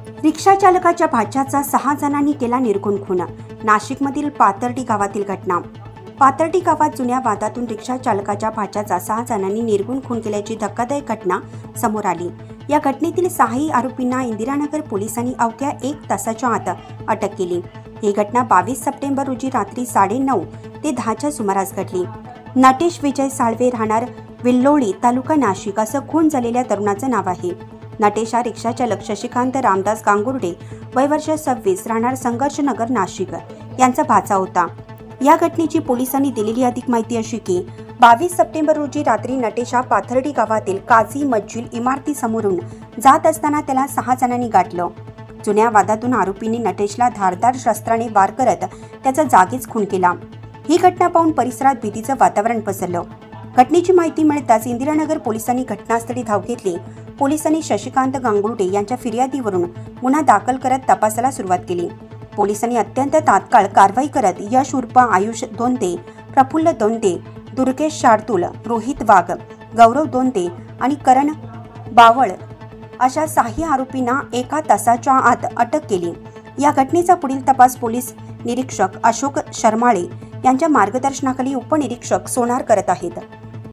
रिक्षा चालकाच्या भाच्याचा 6 जणांनी केला निर्घुण खून। नाशिकमधील पाथर्डी गावातील घटना। पाथर्डी गावात जुन्या वादातून रिक्षा चालकाच्या भाच्याचा 6 जणांनी निर्घुण खून केल्याची धक्कादायक घटना समोर आली। या घटनेतील 6 आरोपींना इंदिरानगर पोलिसांनी अवघ्या 1 तासाच्या आत अटक केली। ही घटना 22 सप्टेंबर रोजी रात्री 9:30 ते 10च्या सुमारास घडली। नटेश विजय साळवे, राहणार विल्लोळी, तालुका नाशिक असं खून झालेल्या तरुणाचं नाव आहे। नटेश हा रिक्षा चालक शशिकांत रामदास गांगुर्डे, वय वर्ष 26, राहणार संघर्षनगर, नाशिक यांचा भाचा होता। या घटनेची पोलिसांनी दिलेली अधिक माहिती अशी की 22 सप्टेंबर रोजी रात्री नटेश हा पाथर्डी गावातील काझी मस्जिद इमारतीसमोरून जात असताना त्याला 6 जणांनी गाठलं। जुन्या वादातून आरोपींनी नटेशला धारदार शस्त्राने वार करत त्याचा जागीच खून केला। ही घटना पाहून परिसरात भीतीचं वातावरण पसरलं। घटनेची माहिती मिळताच इंदिरानगर पोलिसांनी घटनास्थळी धाव घेतली। पोलिसांनी शशिकांत गांगुर्डे यांच्या फिर्यादीवरून गुन्हा दाखल करत तपासाला सुरुवात केली। पोलिसांनी अत्यंत तात्काळ कारवाई करत यश उर्फ आयुष दोंते, प्रफुल्ल दोंते, दुर्गेश शार्दूल, रोहित वाघ, गौरव दोंते आणि करण बावळ अशा 6 आरोपींना 1 तासाच्या आत अटक केली। या घटनेचा पुढील तपास पोलीस निरीक्षक अशोक शर्माळे यांच्या मार्गदर्शनाखाली उपनिरीक्षक सोनार करत आहेत।